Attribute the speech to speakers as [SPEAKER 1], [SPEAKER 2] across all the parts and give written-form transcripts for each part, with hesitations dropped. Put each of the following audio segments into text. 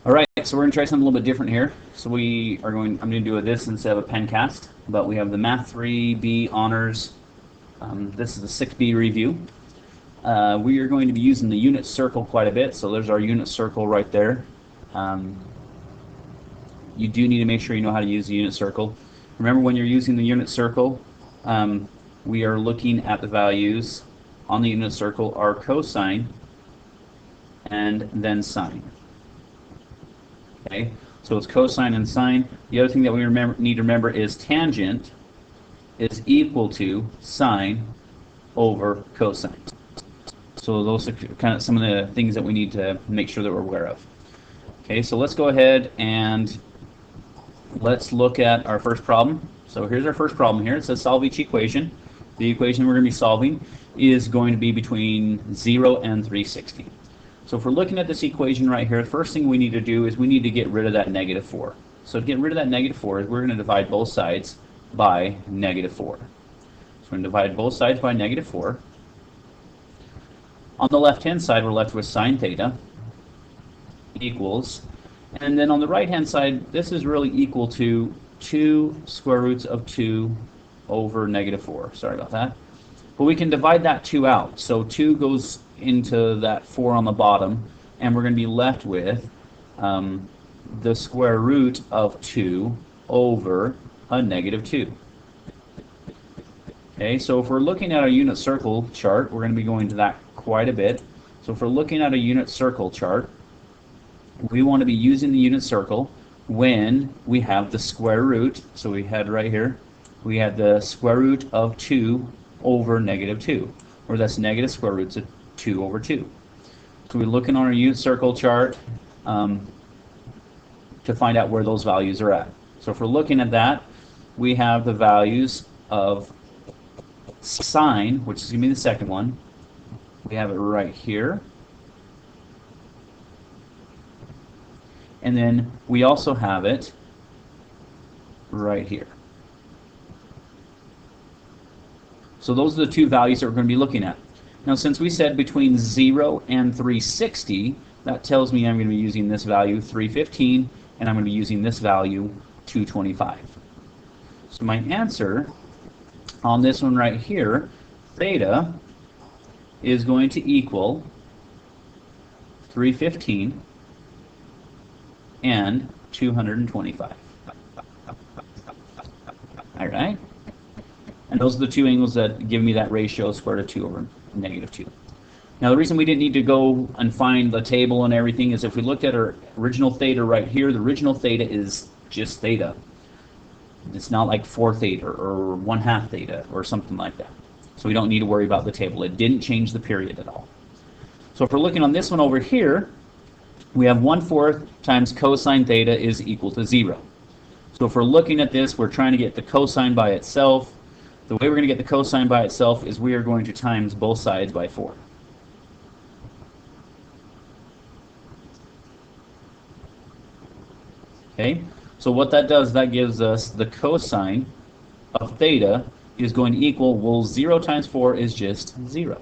[SPEAKER 1] All right, so we're going to try something a little bit different here. So I'm going to do this instead of a pen cast, but we have the Math 3B Honors. This is the 6B review. We are going to be using the unit circle quite a bit, so there's our unit circle right there. You do need to make sure you know how to use the unit circle. Remember, when you're using the unit circle, we are looking at the values on the unit circle are cosine and then sine. Okay, so it's cosine and sine. The other thing that we need to remember is tangent is equal to sine over cosine. So those are kind of some of the things that we need to make sure that we're aware of. Okay, so let's go ahead and let's look at our first problem. So here's our first problem here. It says solve each equation. The equation we're going to be solving is going to be between 0 and 360. So if we're looking at this equation right here, the first thing we need to do is we need to get rid of that negative 4. So to get rid of that negative 4, we're going to divide both sides by negative 4. So we're going to divide both sides by negative 4. On the left-hand side, we're left with sine theta equals, and then on the right-hand side, this is really equal to 2 square roots of 2 over negative 4. Sorry about that. But we can divide that 2 out. So 2 goes into that 4 on the bottom, and we're going to be left with the square root of 2 over a negative 2. Okay, so if we're looking at a unit circle chart, we're going to be going to that quite a bit. So if we're looking at a unit circle chart, we want to be using the unit circle when we have the square root. So we had right here, we had the square root of 2 over negative 2, or that's negative square roots of 2 over 2. So we're looking on our unit circle chart to find out where those values are at. So if we're looking at that, we have the values of sine, which is going to be the second one. We have it right here. And then we also have it right here. So those are the two values that we're going to be looking at. Now, since we said between 0 and 360, that tells me I'm going to be using this value 315, and I'm going to be using this value 225. So my answer on this one right here, theta, is going to equal 315 and 225. All right? And those are the two angles that give me that ratio, square root of 2 over negative 2. Now, the reason we didn't need to go and find the table and everything is if we looked at our original theta right here, the original theta is just theta. It's not like 4 theta or 1/2 theta or something like that. So we don't need to worry about the table. It didn't change the period at all. So if we're looking on this one over here, we have 1/4 times cosine theta is equal to 0. So if we're looking at this, we're trying to get the cosine by itself. The way we're going to get the cosine by itself is we are going to times both sides by 4. Okay, so what that does, that gives us the cosine of theta is going to equal, well, 0 times 4 is just 0.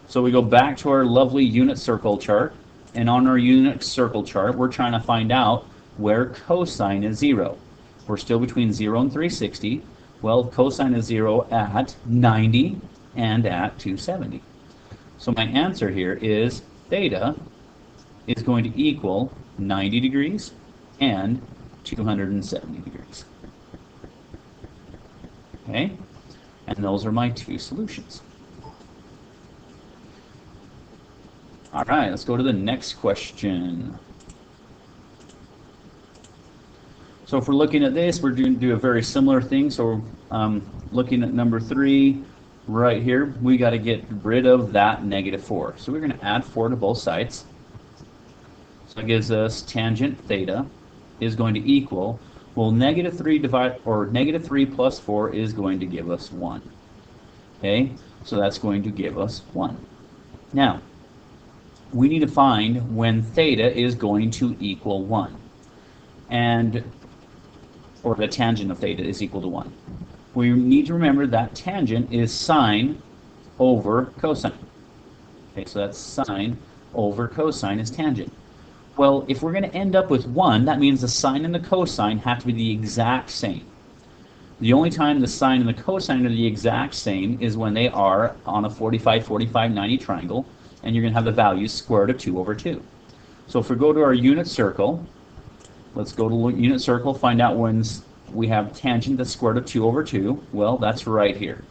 [SPEAKER 1] So we go back to our lovely unit circle chart, and on our unit circle chart, we're trying to find out where cosine is 0. We're still between 0 and 360. Well, cosine is 0 at 90 and at 270. So my answer here is theta is going to equal 90 degrees and 270 degrees. Okay? And those are my two solutions. All right, let's go to the next question. So if we're looking at this, we're going to do a very similar thing. So looking at number 3 right here, we got to get rid of that negative 4. So we're going to add 4 to both sides. So it gives us tangent theta is going to equal, well, negative 3 plus 4 is going to give us 1. Okay, so that's going to give us 1. Now, we need to find when theta is going to equal 1. Or the tangent of theta is equal to 1. We need to remember that tangent is sine over cosine. Okay, so that's sine over cosine is tangent. Well, if we're going to end up with 1, that means the sine and the cosine have to be the exact same. The only time the sine and the cosine are the exact same is when they are on a 45, 45, 90 triangle, and you're going to have the values square root of 2 over 2. So if we go to our unit circle, let's go to unit circle, find out when we have tangent that's square root of 2 over 2. Well, that's right here.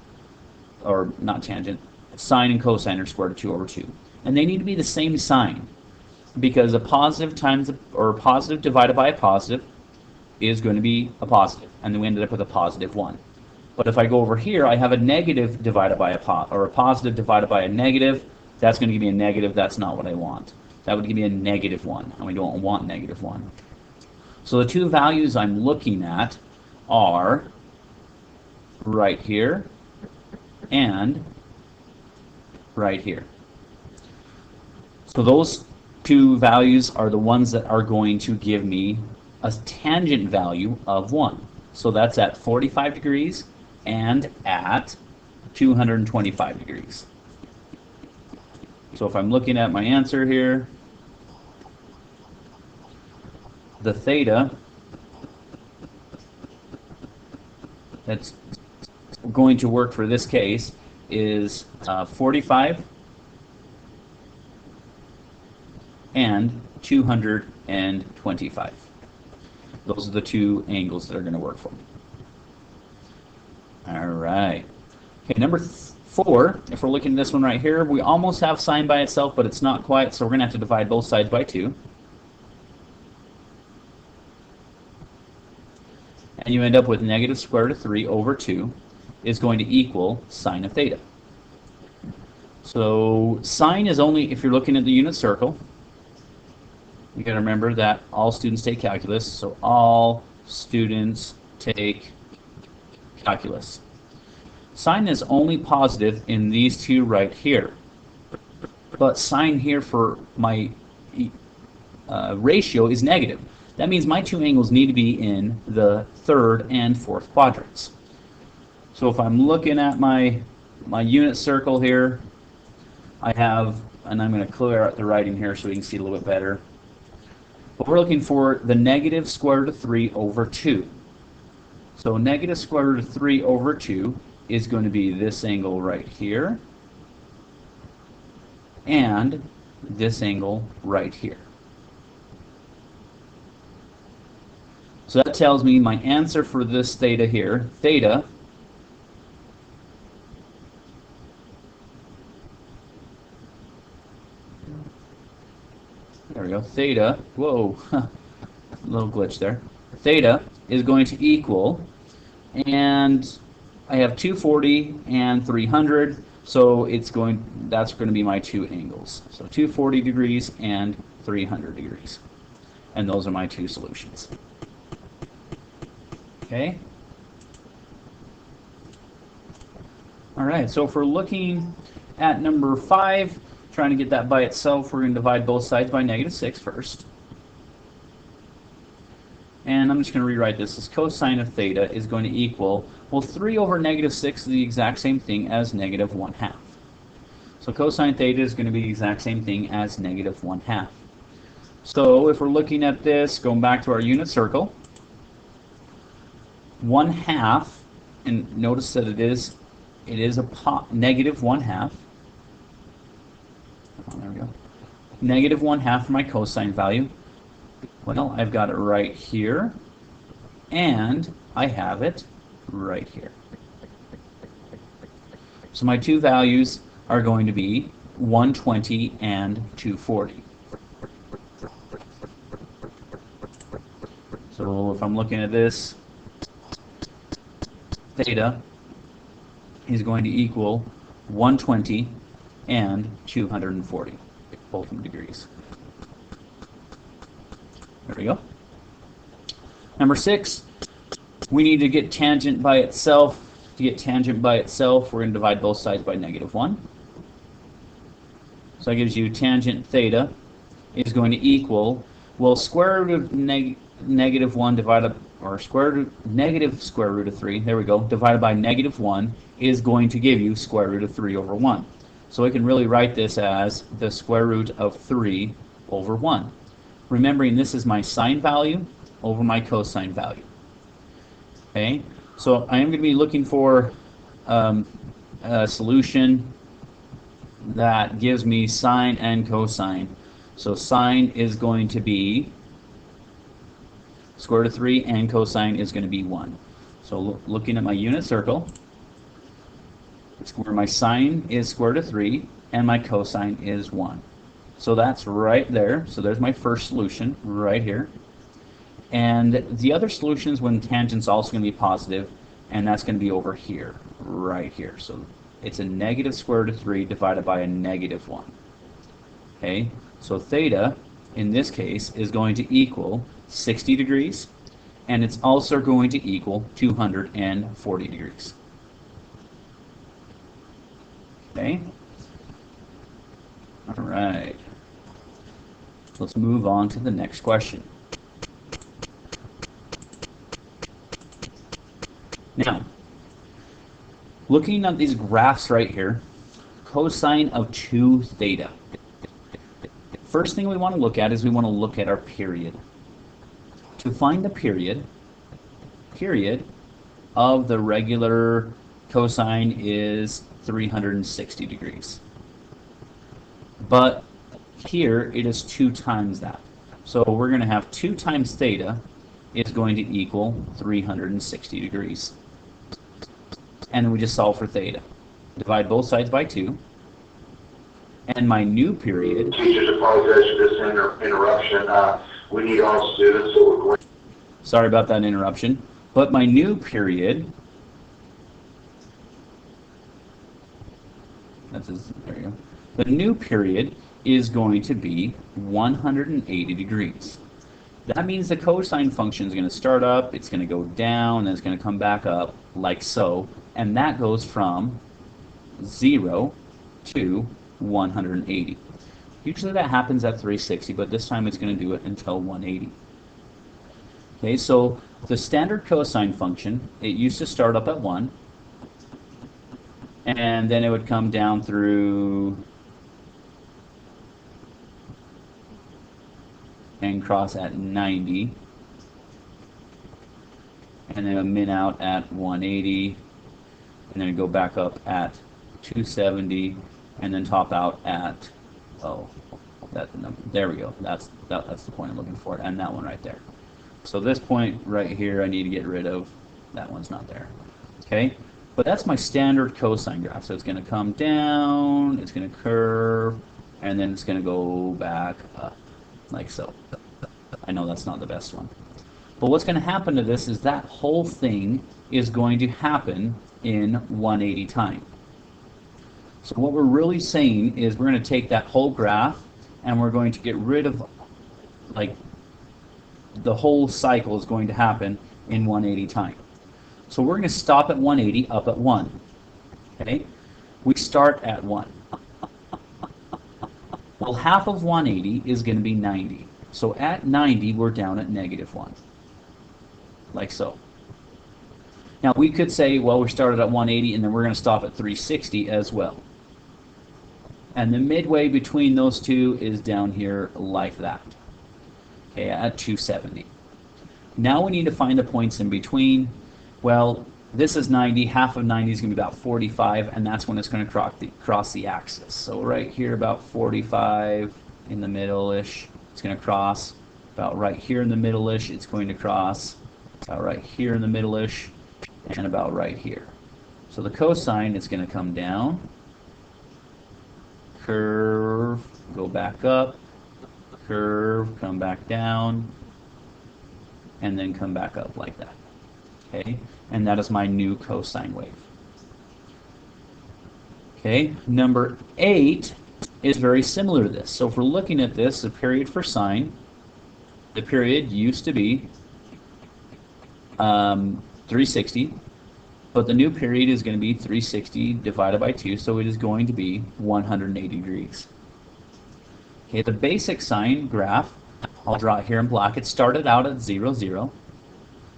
[SPEAKER 1] Or not tangent, sine and cosine are square root of 2 over 2. And they need to be the same sign, because a positive times or a positive divided by a positive is going to be a positive, and then we ended up with a positive 1. But if I go over here, I have a negative divided by a positive divided by a negative. That's going to give me a negative. That's not what I want. That would give me a negative 1, and we don't want negative 1. So the two values I'm looking at are right here and right here. So those two values are the ones that are going to give me a tangent value of 1. So that's at 45 degrees and at 225 degrees. So if I'm looking at my answer here, the theta that's going to work for this case is 45 and 225. Those are the two angles that are going to work for me. All right. Okay, number 4, if we're looking at this one right here, we almost have sine by itself, but it's not quite, so we're going to have to divide both sides by 2. And you end up with negative square root of 3 over 2 is going to equal sine of theta. So sine is only, if you're looking at the unit circle, you got to remember that all students take calculus, so all students take calculus. Sine is only positive in these two right here, but sine here for my ratio is negative. That means my two angles need to be in the third and fourth quadrants. So if I'm looking at my unit circle here, I have, and I'm going to clear out the writing here so we can see it a little bit better. But we're looking for the negative square root of 3 over 2. So negative square root of 3 over 2 is going to be this angle right here and this angle right here. So that tells me my answer for this theta here, theta there we go, theta, whoa, a little glitch there. Theta is going to equal, and I have 240 and 300, so that's going to be my two angles. So 240 degrees and 300 degrees. And those are my two solutions. Okay? All right, so if we're looking at number 5, trying to get that by itself, we're going to divide both sides by -6 first. And I'm just going to rewrite this as cosine of theta is going to equal, well, 3 over -6 is the exact same thing as -1/2. So cosine theta is going to be the exact same thing as -1/2. So if we're looking at this, going back to our unit circle, 1/2, and notice that it is a -1/2. Oh, there we go. -1/2 for my cosine value. Well, I've got it right here, and I have it right here. So my two values are going to be 120 and 240. So if I'm looking at this, theta is going to equal 120 and 240, both in degrees. There we go. Number 6, we need to get tangent by itself. To get tangent by itself, we're going to divide both sides by -1. So that gives you tangent theta is going to equal, well, square root of -1 divided, or negative square root of 3, there we go, divided by -1 is going to give you square root of 3 over 1. So we can really write this as the square root of 3 over 1. remembering this is my sine value over my cosine value. Okay, so I am going to be looking for a solution that gives me sine and cosine. So sine is going to be square root of 3 and cosine is going to be 1. So looking at my unit circle, where my sine is square root of 3 and my cosine is 1. So that's right there. So there's my first solution right here. And the other solution is when tangent's also going to be positive, and that's going to be over here, right here. So it's a negative square root of 3 divided by a negative 1. Okay, so theta in this case is going to equal 60 degrees, and it's also going to equal 240 degrees. Okay, all right, let's move on to the next question. Now, looking at these graphs right here, cosine of 2 theta. First thing we want to look at is we want to look at our period. To find the period of the regular cosine is 360 degrees. But here it is 2 times that. So we're going to have 2 times theta is going to equal 360 degrees. And then we just solve for theta. Divide both sides by 2. And my new period...
[SPEAKER 2] Teachers, apologize for this interruption. We need all students, so we're going...
[SPEAKER 1] Sorry about that interruption. But my new period... There you go. The new period is going to be 180 degrees. That means the cosine function is going to start up, it's going to go down, and it's going to come back up, like so. And that goes from 0 to 180. Usually that happens at 360, but this time it's going to do it until 180. Okay, so the standard cosine function, it used to start up at 1, and then it would come down through and cross at 90, and then min out at 180, and then go back up at 270, and then top out at, oh, there we go. That's the point I'm looking for, and that one right there. So this point right here, I need to get rid of. That one's not there. Okay, but that's my standard cosine graph. So it's going to come down, it's going to curve, and then it's going to go back up, like so. I know that's not the best one. But what's going to happen to this is that whole thing is going to happen in 180 time. So what we're really saying is we're going to take that whole graph and we're going to get rid of, like, the whole cycle is going to happen in 180 time. So we're going to stop at 180 up at 1. Okay? We start at 1. Well, half of 180 is going to be 90. So at 90, we're down at -1. Like so. Now we could say, well, we started at 180 and then we're going to stop at 360 as well. And the midway between those two is down here like that. Okay, at 270. Now we need to find the points in between. Well, this is 90, half of 90 is going to be about 45, and that's when it's going to cross the axis. So right here about 45 in the middle-ish, it's going to cross. About right here in the middle-ish, it's going to cross. About right here in the middle-ish, and about right here. So the cosine is going to come down, curve, go back up, curve, come back down, and then come back up like that. Okay, and that is my new cosine wave. Okay, number 8 is very similar to this. So if we're looking at this, the period for sine, the period used to be 360, but the new period is going to be 360 divided by 2, so it is going to be 180 degrees. Okay, the basic sine graph, I'll draw it here in black. It started out at 0, 0.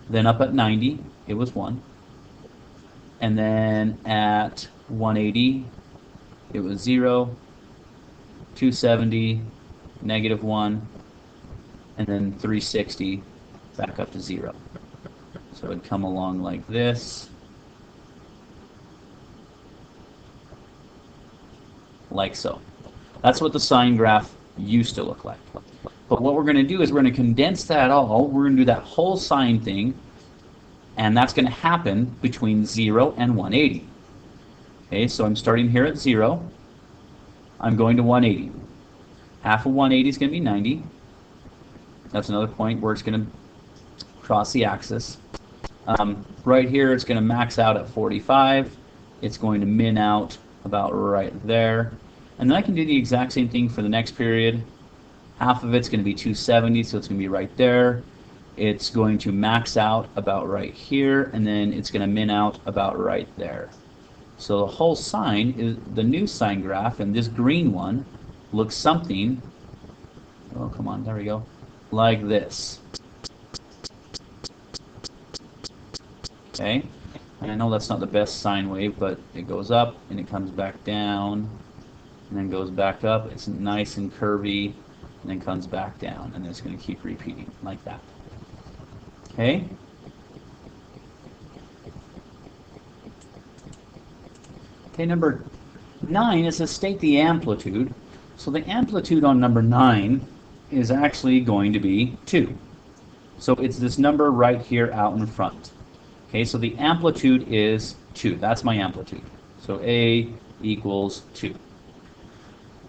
[SPEAKER 1] Then up at 90, it was 1. And then at 180, it was 0, 270, -1, and then 360 back up to 0. So it'd come along like this, like so. That's what the sine graph used to look like. But what we're going to do is we're going to condense that all. We're going to do that whole sine thing, and that's going to happen between 0 and 180. Okay, so I'm starting here at 0. I'm going to 180. Half of 180 is going to be 90. That's another point where it's going to cross the axis. Right here, it's going to max out at 45. It's going to min out about right there. And then I can do the exact same thing for the next period. Half of it's going to be 270, so it's going to be right there. It's going to max out about right here, and then it's going to min out about right there. So the whole sine is the new sine graph, and this green one looks something, oh come on, there we go, like this. Okay, and I know that's not the best sine wave, but it goes up and it comes back down and then goes back up. It's nice and curvy and then comes back down, and it's going to keep repeating like that. Okay. Okay, number 9 is to state the amplitude. So the amplitude on number 9 is actually going to be 2. So it's this number right here out in front. Okay, so the amplitude is 2. That's my amplitude. So A equals 2.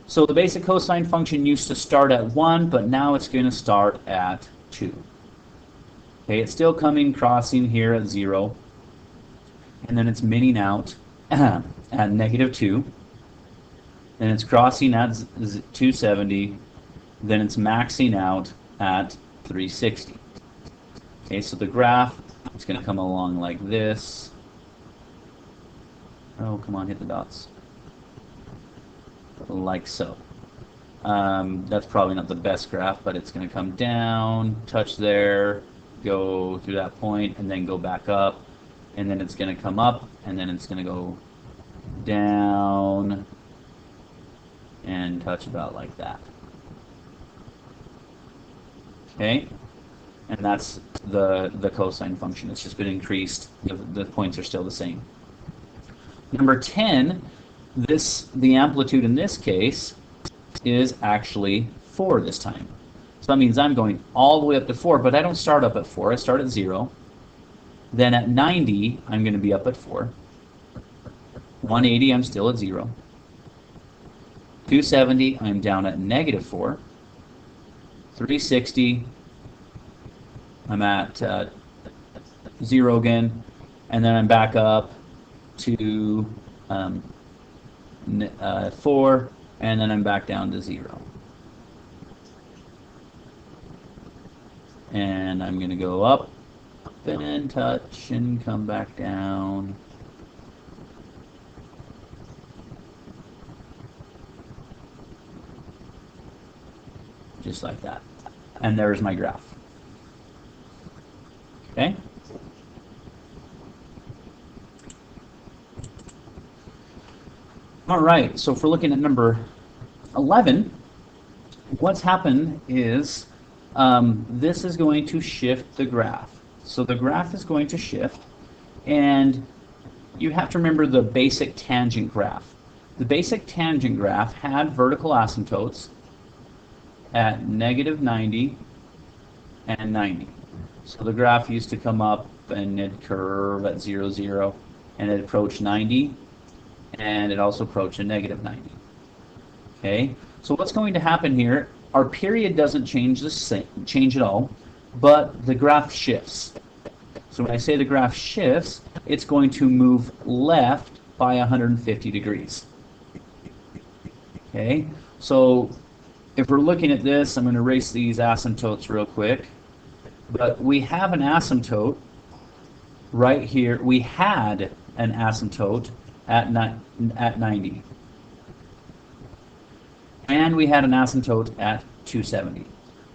[SPEAKER 1] So the basic cosine function used to start at 1, but now it's going to start at 2. Okay, it's still coming, crossing here at 0, and then it's minning out at -2, then it's crossing at 270, then it's maxing out at 360. Okay, so the graph is going to come along like this. Oh, come on, hit the dots. Like so. That's probably not the best graph, but it's going to come down, touch there, go through that point, and then go back up, and then it's going to come up, and then it's going to go down and touch about like that. Okay, and that's the cosine function. It's just been increased. The points are still the same. Number 10, the amplitude in this case is actually 4 this time. So that means I'm going all the way up to 4, but I don't start up at 4. I start at 0. Then at 90, I'm going to be up at 4. 180, I'm still at 0. 270, I'm down at -4. 360, I'm at 0 again. And then I'm back up to 4, and then I'm back down to 0. And I'm going to go up and touch and come back down. Just like that. And there's my graph. Okay? All right, so if we're looking at number 11, what's happened is this is going to shift the graph. So the graph is going to shift, and you have to remember the basic tangent graph. The basic tangent graph had vertical asymptotes at -90 and 90. So the graph used to come up and it'd curve at 0, 0, and it approached 90, and it also approached a -90. Okay, so what's going to happen here? Our period doesn't change at all, but the graph shifts. So when I say the graph shifts, it's going to move left by 150 degrees. Okay, so if we're looking at this, I'm going to erase these asymptotes real quick. But we have an asymptote right here. We had an asymptote at 90. And we had an asymptote at 270.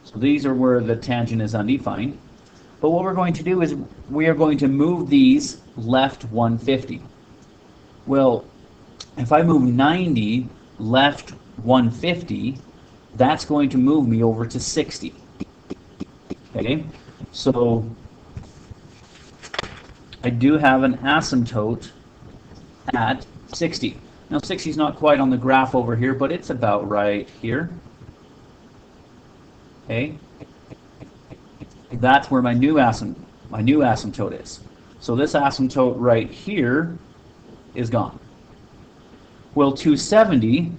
[SPEAKER 1] So these are where the tangent is undefined. But what we're going to do is we are going to move these left 150. Well, if I move 90 left 150, that's going to move me over to 60. Okay, so I do have an asymptote at 60. Now 60 is not quite on the graph over here, but it's about right here. Okay, that's where my new asymptote is. So this asymptote right here is gone. Well, 270,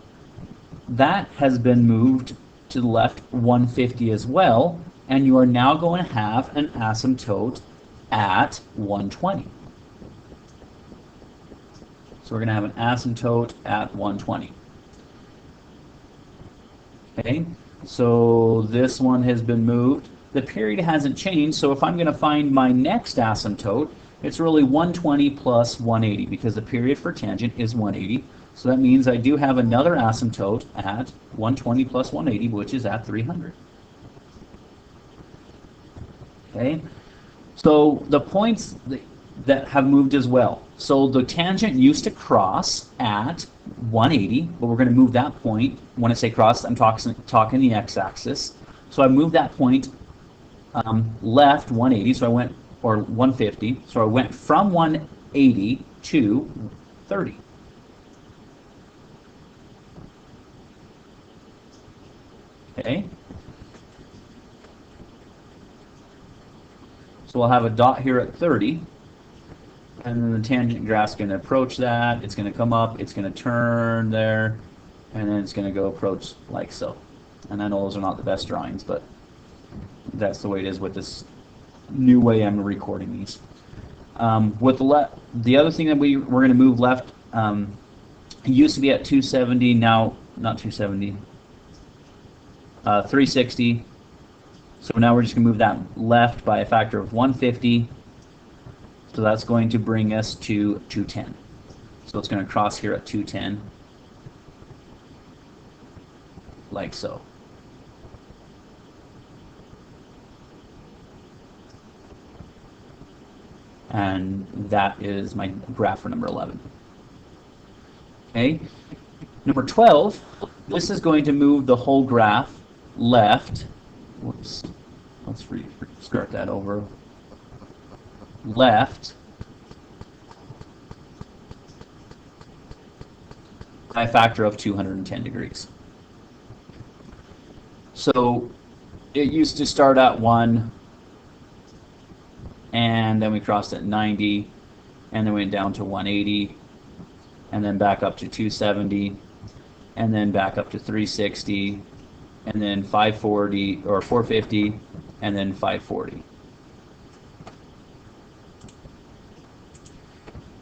[SPEAKER 1] that has been moved to the left 150 as well, and you are now going to have an asymptote at 120. So we're going to have an asymptote at 120. Okay, so this one has been moved. The period hasn't changed, so if I'm going to find my next asymptote, it's really 120 plus 180, because the period for tangent is 180. So that means I do have another asymptote at 120 plus 180, which is at 300. Okay, so the points that have moved as well. So the tangent used to cross at 180, but we're going to move that point. When I say cross, I'm talking the x-axis. So I moved that point left 180, so I went, or 150, so I went from 180 to 30. Okay. So we'll have a dot here at 30, and then the tangent graph's going to approach that. It's going to come up, it's going to turn there, and then it's going to go approach like so. And I know those are not the best drawings, but that's the way it is with this new way I'm recording these. With the other thing that we're going to move left, it used to be at 270, now not 270, 360. So now we're just going to move that left by a factor of 150. So that's going to bring us to 210. So it's going to cross here at 210, like so. And that is my graph for number 11. Okay, number 12, this is going to move the whole graph left. Whoops, let's start that over. Left by a factor of 210 degrees. So it used to start at 1, and then we crossed at 90, and then went down to 180, and then back up to 270, and then back up to 360, and then 540 or 450, and then 540.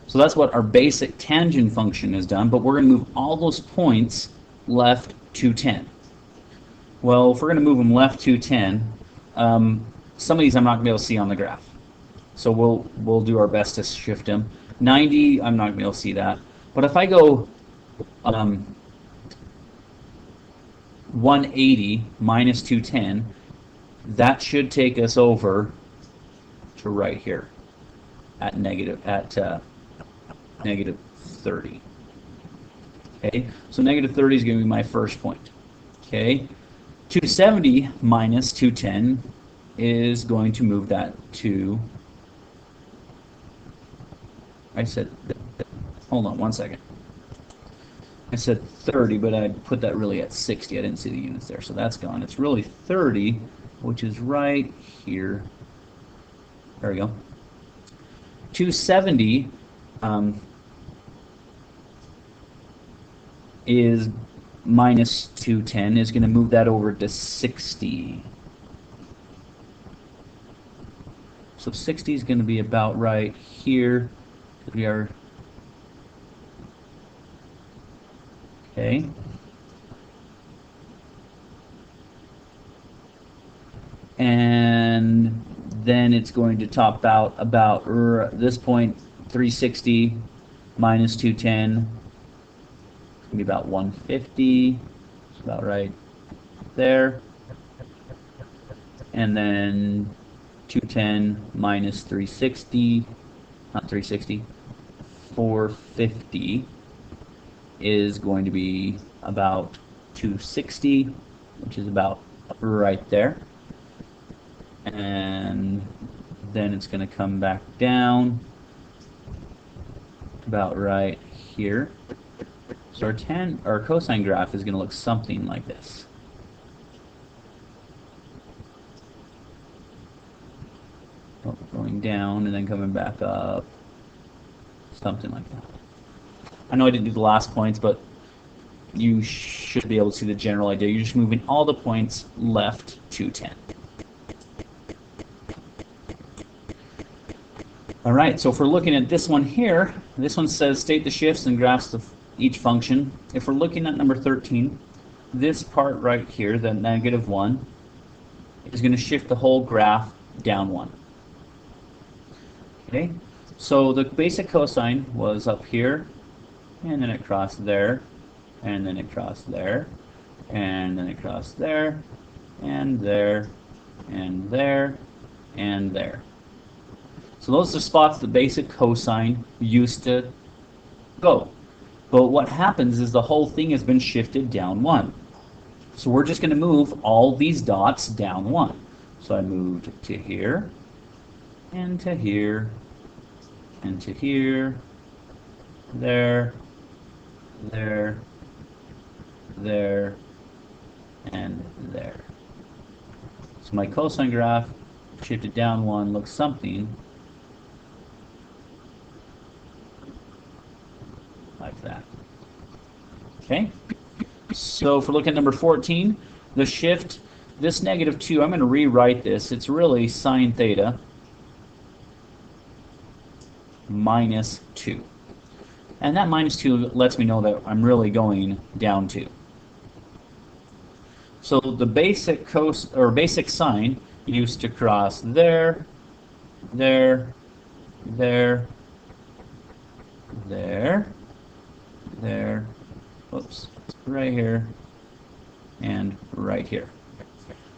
[SPEAKER 1] So that's what our basic tangent function has done, but we're going to move all those points left 210. Well, if we're going to move them left 210, some of these I'm not going to be able to see on the graph. So we'll do our best to shift them. 90, I'm not going to be able to see that. But if I go 180 minus 210, that should take us over to right here at negative 30. Okay, so negative 30 is going to be my first point. Okay, 270 minus 210 is going to move that to, I said, hold on one second. I said 30, but I put that really at 60. I didn't see the units there, so that's gone. It's really 30, which is right here. There we go. 270 is minus 210, is going to move that over to 60. So 60 is going to be about right here. We are okay. And then it's going to top out about this point, 360 minus 210. It's going to be about 150. It's about right there. And then 210 minus 360, not 360, 450 is going to be about 260, which is about right there. and then it's going to come back down about right here. So our cosine graph is going to look something like this. Oh, going down and then coming back up, something like that. I know I didn't do the last points, but you should be able to see the general idea. You're just moving all the points left to 10. All right, so if we're looking at this one here, this one says state the shifts and graphs of each function. If we're looking at number 13, this part right here, the -1, is going to shift the whole graph down 1. Okay, so the basic cosine was up here, and then it crossed there, and then it crossed there, and then it crossed there, and there, and there, and there. So those are the spots the basic cosine used to go. But what happens is the whole thing has been shifted down 1. So we're just going to move all these dots down 1. So I moved to here, and to here, and to here, there, there, there, and there. So my cosine graph shifted down 1 looks something like that. Okay? So if we look at number 14, the shift, this -2, I'm going to rewrite this. It's really sine theta minus 2. And that -2 lets me know that I'm really going down 2. So the basic basic sine used to cross there, there, there, there, there, whoops, right here, and right here.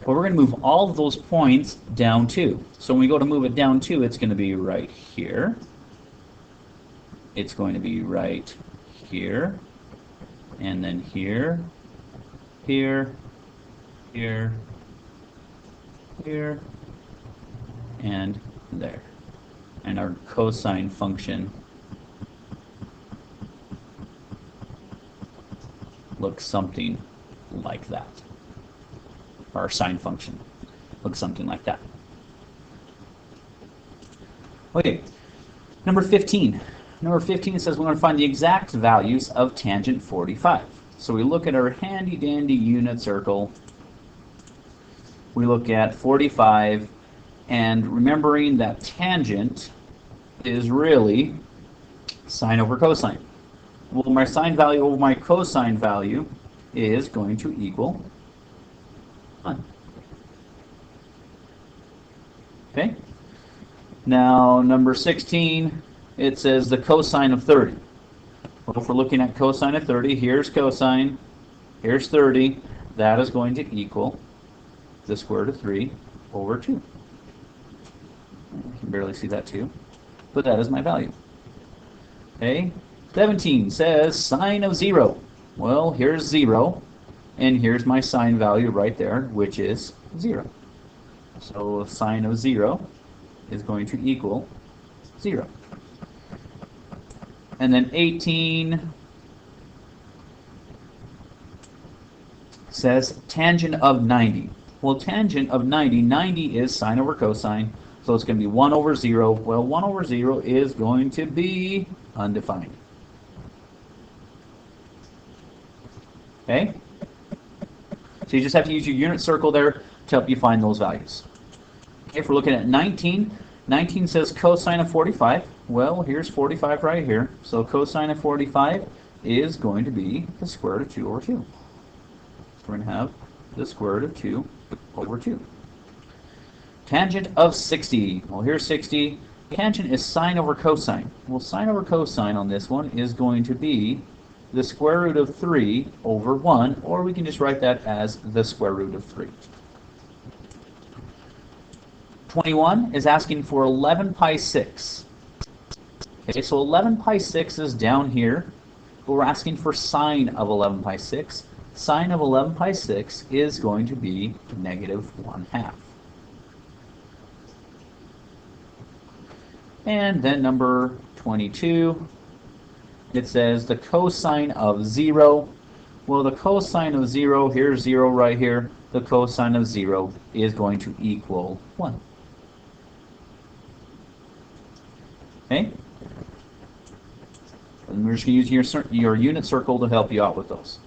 [SPEAKER 1] But we're going to move all of those points down 2. So when we go to move it down 2, it's going to be right here. It's going to be right here, and then here, here, here, here, and there. And our cosine function looks something like that. Our sine function looks something like that. Okay, number 15. Number 15 says we're going to find the exact values of tangent 45. So we look at our handy dandy unit circle. We look at 45, and remembering that tangent is really sine over cosine. Well, my sine value over my cosine value is going to equal 1. Okay? Now, number 16, it says the cosine of 30. Well, if we're looking at cosine of 30, here's cosine, here's 30. That is going to equal the square root of 3 over 2. You can barely see that too, but that is my value. Okay? 17 says sine of 0. Well, here's 0, and here's my sine value right there, which is 0. So sine of 0 is going to equal 0. And then 18 says tangent of 90. Well, tangent of 90, 90 is sine over cosine, so it's going to be 1 over 0. Well, 1 over 0 is going to be undefined. Okay? So you just have to use your unit circle there to help you find those values. Okay, if we're looking at 19, 19 says cosine of 45. Well, here's 45 right here. So cosine of 45 is going to be the square root of 2 over 2. So we're going to have the square root of 2 over 2. Tangent of 60. Well, here's 60. Tangent is sine over cosine. Well, sine over cosine on this one is going to be the square root of 3 over 1, or we can just write that as the square root of 3. 21 is asking for 11 pi 6. Okay, so 11 pi 6 is down here, but we're asking for sine of 11 pi 6. Sine of 11 pi 6 is going to be -1/2. And then number 22, it says the cosine of 0. Well, the cosine of 0, here's 0 right here. The cosine of 0 is going to equal 1. Okay? And we're just going to use your unit circle to help you out with those.